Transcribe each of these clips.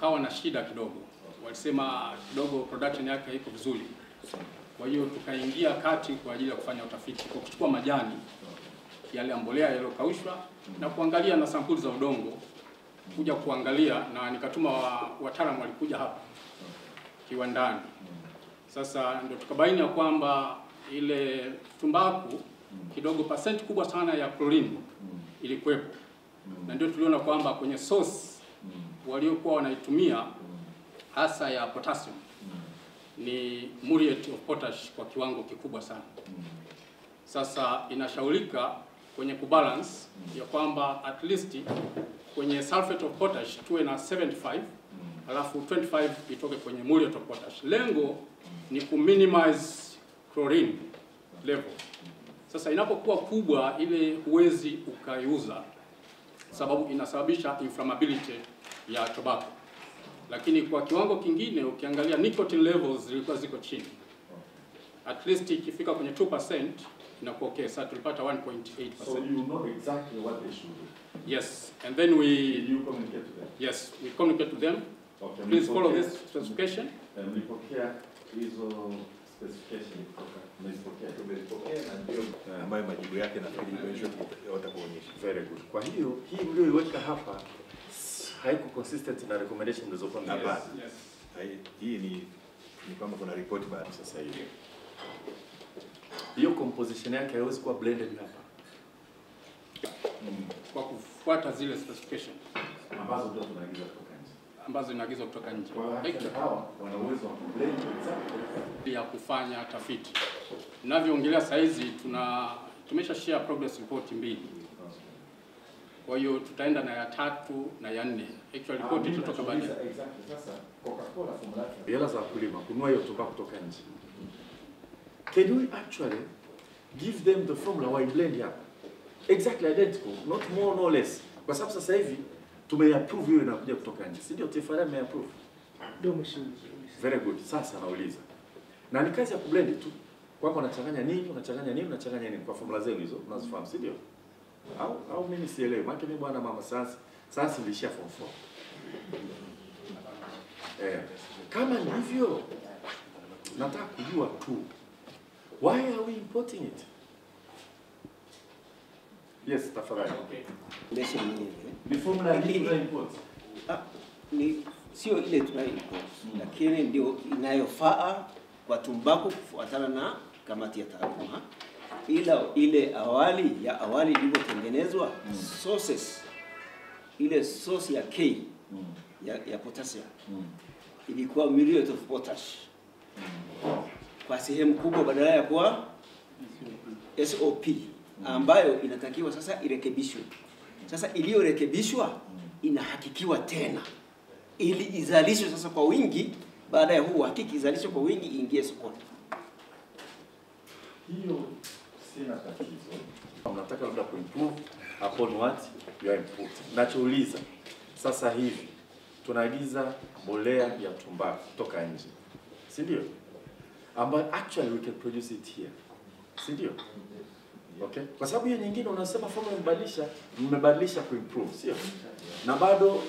wakawa na shida kidogo. Walisema kidogo production yake haiko vizuri. Kwa hiyo tukaingia kati kwa ajili ya kufanya utafiti kwa kuchukua majani yale ya mbolea yaliyokaushwa na kuangalia na sampuli za udongo, kuja kuangalia, na nikatuma wataalamu walikuja hapa kiwandani. Sasa ndio tukabaini ya kwamba ile tumbaku kidogo percent kubwa sana ya chlorine ilikuwepo, na ndio tuliona kwamba kwenye source waliokuwa wanaitumia hasa ya potassium ni muriate of potash kwa kiwango kikubwa sana. Sasa inashaurika kwenye kubalance ya kwamba at least kwenye sulfate of potash tuwe na 75, alafu 25 itoke kwenye muriate of potash. Lengo ni kuminimize chlorine level. Sasa inapokuwa kubwa ile huwezi ukaiuza, sababu inasababisha inflammability ya tobacco. Lakini kwa kiwango kingine ukiangalia nicotine levels zilikuwa ziko chini. At least ikifika kwenye 2% inakuwa okay. Sasa tulipata 1.8%. So you know exactly what they should do. Yes, and then Did you communicate to them? Yes, we communicate to them. Okay. Please follow this specification. Mlipokea hizo specification tumezipokea na ndio ambayo majibu yake nafikiri watakuonyesha. Very good. Kwa hiyo hii mlioiweka hapa haiko consistent na recommendation zilizokuwa hapa. Yes. Hii ni kwamba kuna report baada sasa hivi. Hiyo composition yake haiwezi kuwa blended hapa. Kwa kufuata zile specification Ambazo ndio tunaagiza kutoka nje. ambazo inaagizwa kutoka nje. Hawa wana uwezo wa kublend exactly Ya kufanya tafiti. Ninavyoongelea saa hizi tumesha share progress report 2. Kwa hiyo tutaenda na ya 3 na ya 4. Actual report itatoka baadaye. Exactly. Sasa Coca-Cola formula hela za kulima kununua hiyo tumbaku kutoka nje. Can we actually give them the formula why blend hapa? Exactly identical, not more no less. Kwa sababu sasa hivi tumeapprove hiyo inakuja kutoka nje. Si ndio TFRA imeapprove? Ndio mheshimiwa. Very good. Sasa nauliza. Na ni kazi ya kublend tu. Kwamba unachanganya nini, unachanganya nini kwa formula zenu hizo unazifahamu, si ndio? Au mimi sielewi. Maana mimi bwana mama sasa nilishia form 4. Kama ndivyo nataka kujua tu why are we importing it? Yes, tafadhali. Leshe mwenyewe. Ni formula hii tuna import. Ni sio ile tuna import, lakini ndio inayofaa kwa tumbaku kufuatana na kamati ya taaluma. Ila ile awali ilivyotengenezwa sources, ile source ya K ya potassium ilikuwa muriate of potash kwa sehemu kubwa badala ya kuwa SOP ambayo inatakiwa sasa irekebishwe. Sasa iliyorekebishwa inahakikiwa tena ili izalishwe sasa kwa wingi. Baada ya huu hakiki izalishwe kwa wingi iingie sokoni. Hiyo sina tatizo. Unataka labda kuimprove upon what you are importing. Nachouliza sasa hivi tunaagiza mbolea ya tumbaku kutoka nje, si ndio? Ambayo actually we can produce it here, si ndio? Okay? Kwa sababu hiyo nyingine unasema formula mmebadilisha kuimprove, sio? Na bado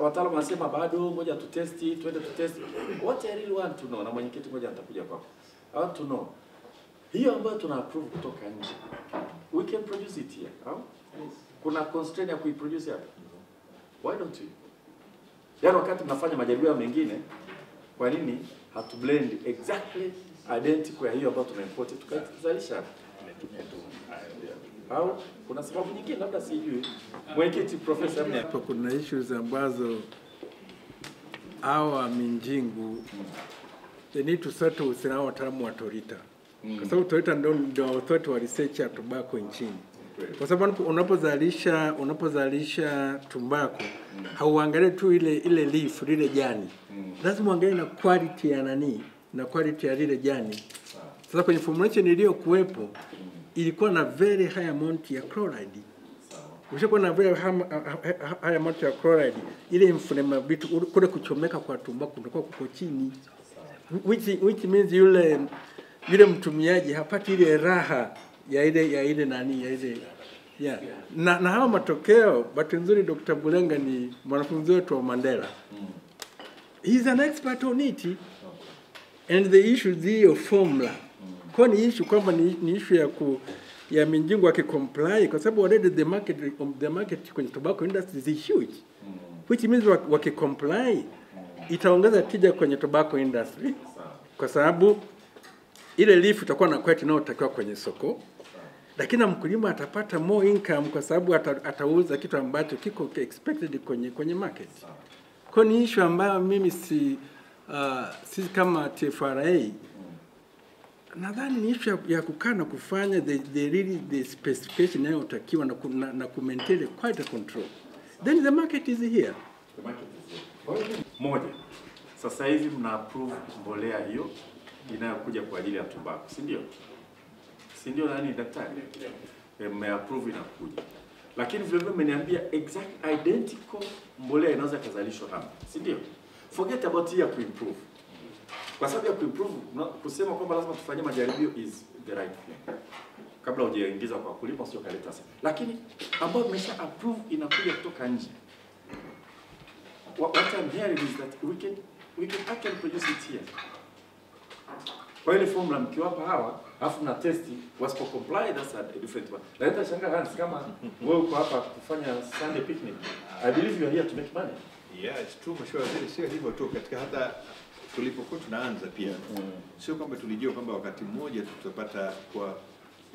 wataalamu wanasema bado ngoja tutesti, twende tutesti. What I really want to know, na mwenyekiti ngoja nitakuja kwako. I want to know hiyo ambayo tuna approve kutoka nje, we can produce it here, au? Kuna constraint ya kuiproduce hapa? Why don't we? Yaani wakati tunafanya majaribio mengine, kwa nini hatu blend exactly identical ya hiyo ambayo tunaimport tukazalisha hapa? Au kuna sababu nyingine labda sijui. Mwenyekiti Profesa Mnya. Hapo kuna issues ambazo hawa Minjingu they need to settle with our wataalamu wa Torita. Kwa sababu Torita ndio authority wa research ya tobacco nchini. Kwa sababu unapozalisha tumbaku hauangalie tu ile leaf, lile jani. Lazima uangalie na quality ya na quality ya lile jani. Sasa kwenye formulation iliyokuwepo ilikuwa na very high amount ya chloride. Ukishakuwa na very high amount ya chloride, ile inflammability kule kuchomeka kwa tumbaku ndiko kuko chini. Which means yule mtumiaji hapati ile raha ya ile Yeah. Na hawa matokeo, bahati nzuri Dr. Bulenga ni mwanafunzi wetu wa Mandela. He's an expert on it. And the issue is hiyo formula. Kwa ni issue kwamba ni issue ya Minjingu akicomply kwa sababu already the market kwenye tobacco industry is huge. Which means wakicomply itaongeza tija kwenye tobacco industry kwa sababu ile leaf itakuwa na quality inayotakiwa kwenye soko. Lakini mkulima atapata more income kwa sababu atauza kitu ambacho kiko expected kwenye market. Kwa ni issue ambayo mimi sisi kama TFRA nadhani ni issue ya kukaa na kufanya the specification inayotakiwa na kumaintain quality control. Then the market is here. The market is here. Moja. Sasa hivi mna approve mbolea hiyo inayokuja kwa ajili ya tumbaku, si ndio? Si ndio nani daktari? Mme approve inakuja. Lakini vile vile mmeniambia exact identical mbolea inaweza kuzalishwa hapa, si ndio? Forget about here kuimprove. Kwa sababu ya kuimprove kusema kwamba lazima tufanye majaribio is the right thing. Kabla hujaingiza kwa kulima sio kaleta sana. Lakini ambao mmesha approve inakuja kutoka nje. What I'm hearing is that we can actually produce it here. Kwa ile formula mkiwapa hawa, afu na testi, wasipo comply, that's a different one. Lakini shanga Hans, kama wewe uko hapa kufanya Sunday picnic, I believe you are here to make money. Yeah, it's true, Mheshimiwa Waziri, sio hivyo tu, katika hata tulipokuwa tunaanza pia, sio kwamba tulijua kwamba wakati mmoja tutapata kwa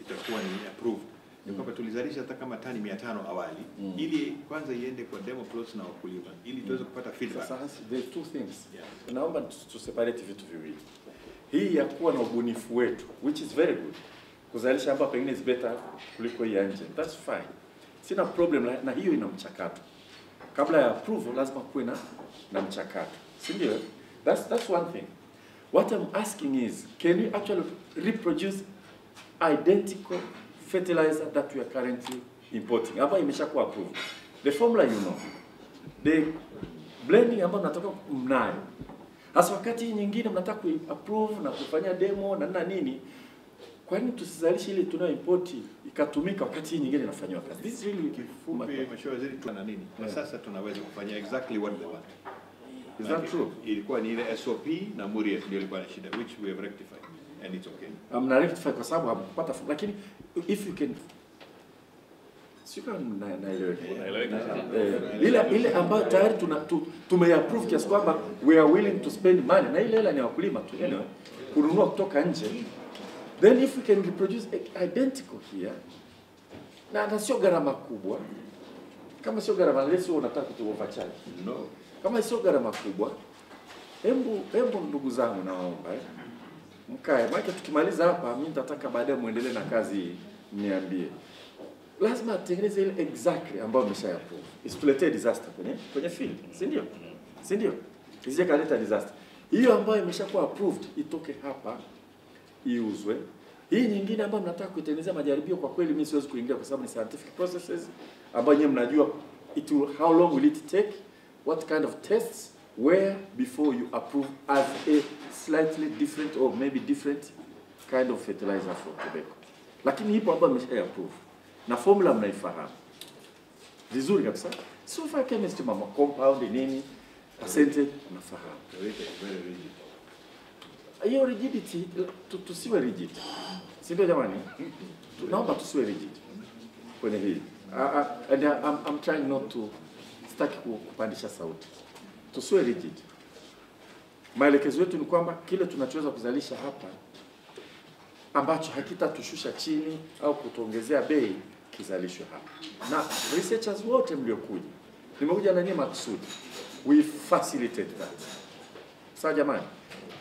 itakuwa ni approved. Ni kwamba tulizalisha hata kama tani 500 awali, ili kwanza iende kwa demo plots na wakulima, ili tuweze kupata feedback. Sasa there's two things. Yeah. Naomba to separate vitu viwili. Hii ya kuwa na ubunifu wetu, which is very good. Kuzalisha hapa pengine is better kuliko hii nje. That's fine. Sina problem na hiyo ina mchakato. Kabla ya approval lazima kuwe na mchakato. Si ndio? That's one thing. What I'm asking is, can we actually reproduce identical fertilizer that we are currently importing? Hapa imeshakuwa approved. The formula you know. The blending ambayo nataka mnayo. Hasa wakati nyingine mnataka ku-approve na kufanya demo na nini, kwa nini tusizalishe ile tunayo import ikatumika wakati nyingine inafanywa kazi? This is really kifupi, Mheshimiwa Waziri, tuna nini? Kwa sasa tunaweza kufanya exactly what they want. Is that true? Ilikuwa ni ile SOP na Muriet ndio ilikuwa na shida, which we have rectified and it's okay. Mna rectify kwa sababu hamkupata, lakini if you can ile ambayo tayari tumeapprove kiasi kwamba we are willing to spend money na ile hela ni wakulima tu anyway kununua kutoka nje, then if we can reproduce identical here na sio gharama kubwa, kama sio gharama less unataka kutu overcharge, no, kama sio gharama kubwa, hebu ndugu zangu naomba mkae, maana tukimaliza hapa mimi nitataka baadaye muendelee na kazi hii, niambie lazima tengeneze ile exactly ambayo mmeshaapprove. Isituletee disaster kwenye field, si ndio? Si ndio? Isije kaleta disaster. Hiyo ambayo imeshakuwa approved itoke hapa iuzwe. Hii nyingine ambayo mnataka kuitengeneza majaribio, kwa kweli mimi siwezi kuingia kwa sababu ni scientific processes ambayo nyinyi mnajua how long will it take, what kind of tests, where before you approve as a slightly different or maybe different kind of fertilizer for tobacco. Lakini hipo ambayo mmesha-approve na formula mnaifahamu vizuri kabisa, sio for chemistry mama compound nini percentage unafahamu. Very rigid. Hiyo rigidity tusiwe rigid, si ndio jamani? Tunaomba tusiwe rigid kwenye hili. And I'm trying not to staki kupandisha sauti, tusiwe rigid. Maelekezo yetu ni kwamba kile tunachoweza kuzalisha hapa ambacho hakitatushusha chini au kutuongezea bei kizalishwe hapa. Na researchers wote mliokuja, nimekuja na nyinyi maksudi, we facilitate that. Sawa jamani?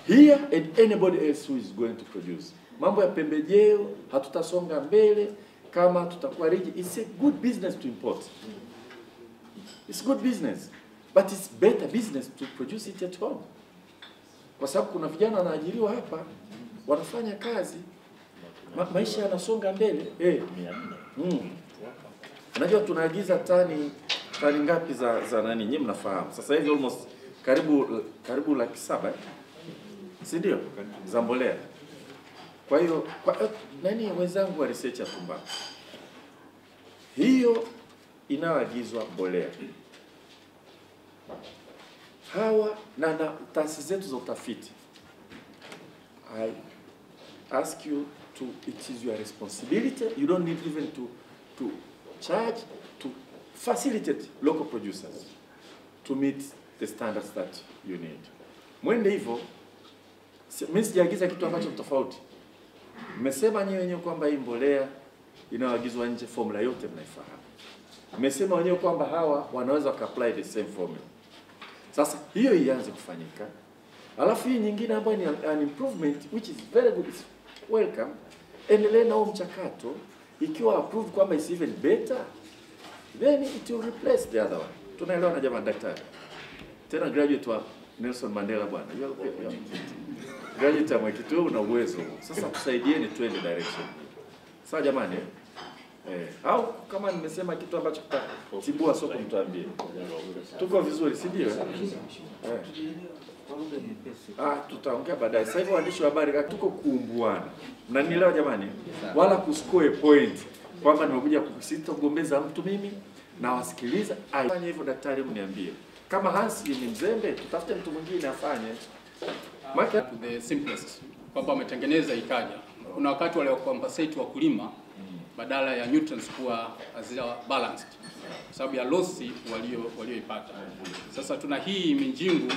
Here and anybody else who is going to produce. Mambo ya pembejeo hatutasonga mbele kama tutakuwa rigid. It's a good business to import. It's good business, but it's better business to produce it at home. Kwa sababu kuna vijana wanaajiriwa hapa, wanafanya kazi, maisha yanasonga mbele. Unajua tunaagiza tani ngapi za nani? Nyinyi mnafahamu. Sasa hivi almost karibu 700,000. Si ndio? Za mbolea. Kwa hiyo nani wenzangu wa research ya tumbaku, hiyo inayoagizwa mbolea hawa na taasisi zetu za utafiti, I ask you to, it is your responsibility. You don't need even to charge, to facilitate local producers to meet the standards that you need. Mwende hivyo, mimi sijaagiza kitu ambacho tofauti. Mmesema nyewe wenyewe kwamba hii mbolea inayoagizwa nje formula yote mnaifahamu. Mmesema wenyewe kwamba hawa wanaweza apply the same formula. Sasa hiyo ianze kufanyika. Alafu hii nyingine ambayo ni an improvement which is very good, is welcome. Endelea na huo mchakato, ikiwa approved kwamba is even better, then it will replace the other one. Tunaelewa na jamani daktari. Tena graduate wa Nelson Mandela bwana. Graduate wa kitu una uwezo. Sasa tusaidieni twende direction. Sawa jamani? Au kama nimesema kitu ambacho kitatibua soko mtuambie. Tuko vizuri, si ndio? Tutaongea baadaye. Sasa hivi waandishi wa habari tuko kuumbuana. Mnanielewa jamani? Wala kuscore point kwamba nimekuja kusitogombeza mtu mimi na wasikiliza. Fanya hivyo daktari, mniambie. Kama Hansi ni mzembe, tutafute mtu mwingine afanye. To the simplest, kwamba wametengeneza ikaja. Kuna wakati wale compensate wakulima badala ya nutrients kuwa hazija balanced kwa sababu ya losi walioipata. Sasa tuna hii minjingu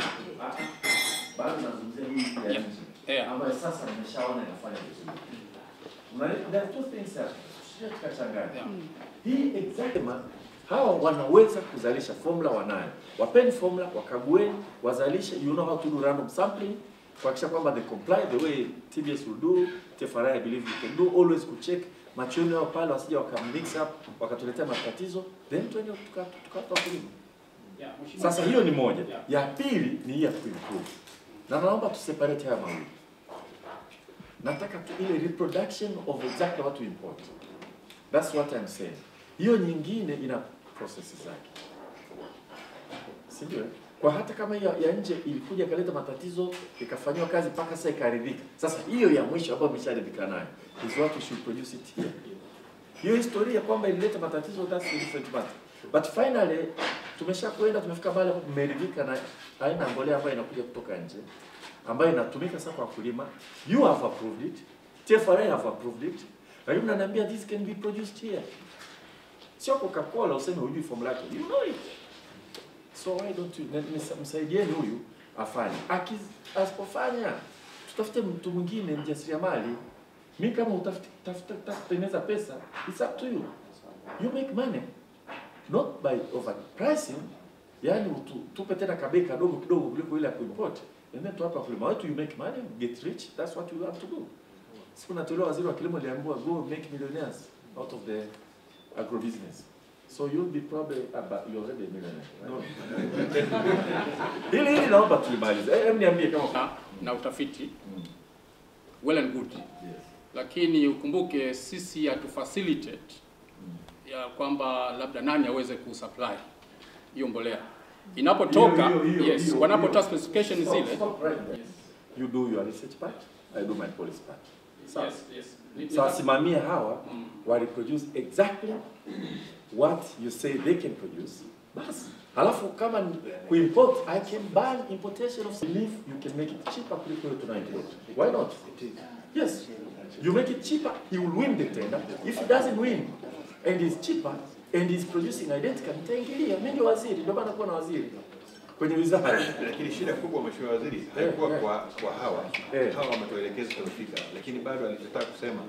bado nazungumzia hii ambayo sasa nimeshaona inafanya vizuri. There are two things hapa. Sio tukachanganya. Hii exactly hawa wanaweza kuzalisha formula wanayo. Wapeni formula, wakagueni, wazalishe. You know how to do random sampling. Kuhakikisha kwamba they comply the way TBS will do, TFRI I believe you can do, always kucheck machoni wao pale wasije wakamix up wakatuletea matatizo, then tuende tukapa kulima. Sasa hiyo ni moja. Ya pili ni ya kuimprove. Na naomba tu separate haya mawili. Nataka tu ile reproduction of exactly what we import. That's what I'm saying. Hiyo nyingine ina processes zake. Sio? Kwa hata kama hiyo ya nje ilikuja kaleta matatizo ikafanywa kazi mpaka sasa ikaridhika. Sasa hiyo ya mwisho ambayo imesharidhika nayo is what we should produce it here. Hiyo historia kwamba ilileta matatizo, that's a different matter. But finally tumeshakwenda, tumefika mahali ambapo tumeridhika na aina mbolea ambayo inakuja kutoka nje ambayo inatumika sasa kwa kulima. You have approved it. TFRI have approved it. Na yule ananiambia this can be produced here. Sio Coca-Cola useme hujui formula yake. You know it. So why don't you msaidieni huyu afanye. Asipofanya tutafute mtu mwingine mjasiriamali. Mimi kama utafuta pesa, it's up to you. You make money. Not by overpricing. Yaani tupe tena kabei kadogo kidogo kuliko ile ya kuimport. And then tuapa kulima. Why do you make money? Get rich. That's what you have to do. Siku natolewa waziri wa kilimo aliambiwa go make millionaires out of the agribusiness. So you'll be probably you're already a millionaire. No. Hili naomba tulimalize. Hebu niambie kama na utafiti. Well and good. Yes. Lakini ukumbuke sisi hatu facilitate ya kwamba labda nani aweze kusupply hiyo mbolea. Inapotoka, yes, wanapotoa specification zile. You do your research part, I do my policy part. Yes. So simamia hawa wa reproduce exactly what you say they can produce. Bas. Halafu kama kuimport, I can ban importation of believe you can make it cheaper kuliko tuna import. Why not? Yes. You make it cheaper, he will win the tender. If he doesn't win and it's cheaper and he's producing identical, nitaingilia. Mimi ndio waziri, ndio maana kuna waziri kwenye wizara. Lakini shida kubwa mheshimiwa waziri haikuwa kwa hawa wametuelekeza tulifika, lakini bado alitaka kusema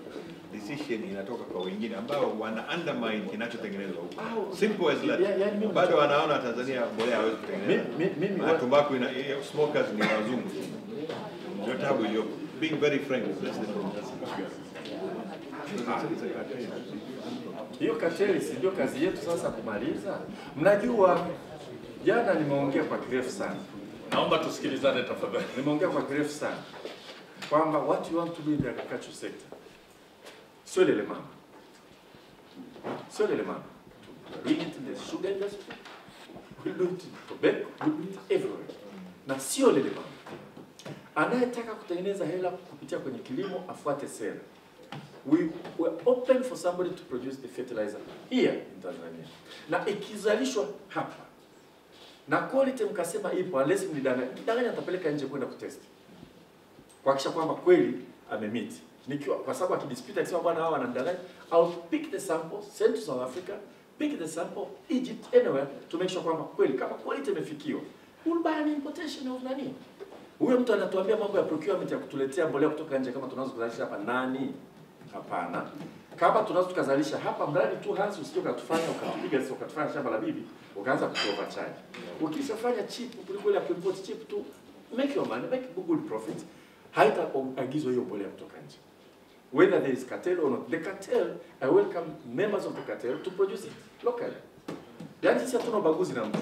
decision inatoka kwa wengine ambao wana undermine kinachotengenezwa huko. Simple as that. Bado wanaona Tanzania mbolea hawezi kutengeneza. Mimi tumbaku smokers ni wazungu. Ndio tabu hiyo. Being very frank, that's the problem. Hiyo kateli si ndio kazi yetu sasa kumaliza. Mnajua jana nimeongea kwa kirefu sana. Naomba tusikilizane tafadhali. Nimeongea kwa kirefu sana kwamba what you want to do in the agriculture sector. Sio lele mama. Sio lele mama. Bring it in the sugar industry. We do it in tobacco, we do it everywhere. Na sio lele mama. Anayetaka kutengeneza hela kupitia kwenye kilimo afuate sera. we're open for somebody to produce the fertilizer here in Tanzania. Na ikizalishwa hapa na quality mkasema ipo, unless mdanganya atapeleka nje kwenda kutest. Kuhakikisha kwamba kweli amemeet. Nikiwa kwa sababu akidispute akisema bwana hawa wanadanganya, I'll pick the sample, send to South Africa, pick the sample, Egypt, anywhere, to make sure kwamba kweli kama quality imefikiwa. We'll buy an importation of nani? Huyo mtu anatuambia mambo ya procurement ya kutuletea mbolea kutoka nje kama tunaweza kuzalisha hapa nani? Hapana. Kama tunaweza tukazalisha hapa mradi tu Hans usije ukatufanya ukatupiga sio ukatufanya shamba la bibi ukaanza kuovercharge. Ukishafanya cheap kuliko ile import cheap tu make your money, make good profit. Haitaagizwa hiyo mbolea kutoka nje. Whether there is cartel or not, the cartel, I welcome members of the cartel to produce it locally. Yaani sisi hatuna ubaguzi na mtu.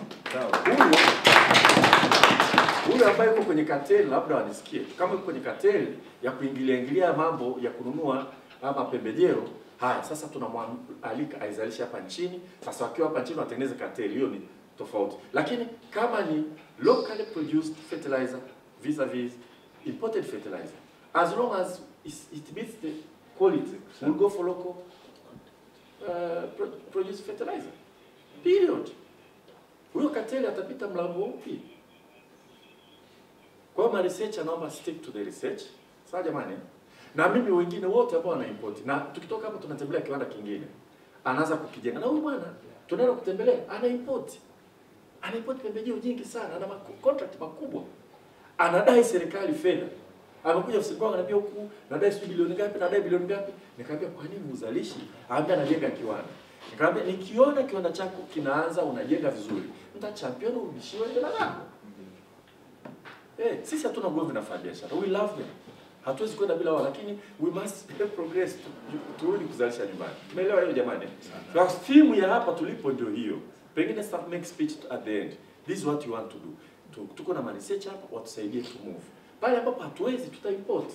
Huyu ambaye yuko kwenye cartel labda wanisikie. Kama yuko kwenye cartel ya kuingilia mambo ya kununua ama pembejeo, haya sasa tunamwalika aizalishe hapa nchini. Sasa wakiwa hapa nchini watengeneze cartel, hiyo ni tofauti. Lakini kama ni locally produced fertilizer vis-a-vis imported fertilizer, as long as it meets the quality, we'll go for local produced fertilizer. Period. Huyo cartel atapita mlango upi? Kwa ma research anaomba stick to the research. Sawa jamani? Na mimi wengine wote ambao wana import. Na tukitoka hapa tunatembelea kiwanda kingine. Anaanza kukijenga. Na huyu bwana tunaenda kutembelea ana import. Ana import pembejeo nyingi sana, ana contract makubwa. Anadai serikali fedha. Amekuja ofisini kwangu ananiambia huku nadai bilioni ngapi, nadai bilioni ngapi? Nikamwambia kwa nini uzalishi? Anambia anajenga kiwanda. Nikamwambia nikiona kiwanda chako kinaanza unajenga vizuri, nita champion urudishiwe hela zako. Sisi hatuna ugomvi na biashara. We love them. Hatuwezi kwenda bila wao, lakini we must progress turudi kuzalisha nyumbani. Umeelewa hiyo jamani? Kwa theme ya hapa tulipo ndio hiyo. Pengine staff make speech at the end. This is what you want to do. Tuko na research hapa watusaidie to move. Pale ambapo hatuwezi tuta import.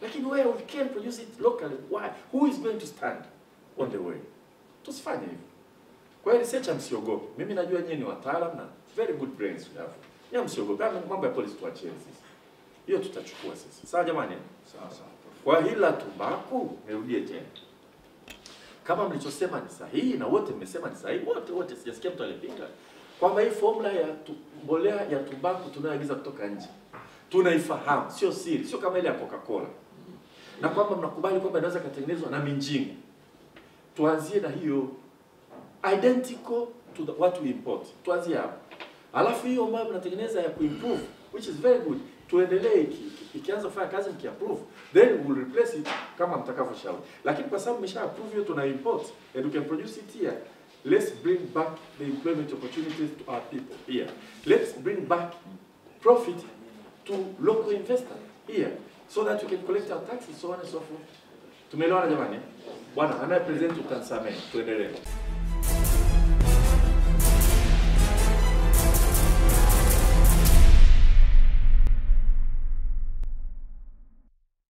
Lakini where we can produce it locally, why? Who is going to stand on the way? Tusifanye hivyo. Kwa hiyo research msiogope. Mimi najua nyinyi ni wataalamu na very good brains you have. Nyinyi msiogope. Mambo ya policy tuachie sisi. Hiyo tutachukua sisi. Sawa jamani? Sawa sawa. Kwa hila tumbaku, nirudie tena. Kama mlichosema ni sahihi na wote mmesema ni sahihi, wote sijasikia mtu alipinga. Kwamba hii formula ya mbolea ya tumbaku tunayoagiza kutoka nje tunaifahamu, sio siri, sio kama ile ya Coca-Cola. Na kwamba mnakubali kwamba inaweza kutengenezwa na minjingu. Tuanzie na hiyo identical to what we import. Tuanzie hapo. Alafu hiyo ambayo mnatengeneza ya kuimprove, which is very good. Tuendelee ikianza kufanya kazi mkiapprove, then we'll replace it kama mtakavyoshauri. Lakini kwa sababu mmesha approve hiyo tuna import and we can produce it here. Let's bring back the employment opportunities to our people here. Let's bring back profit to local investors here so that we can collect our taxes, so on and so forth. Tumeelewana jamani? Bwana anaye present utansamehe. Tuendelee.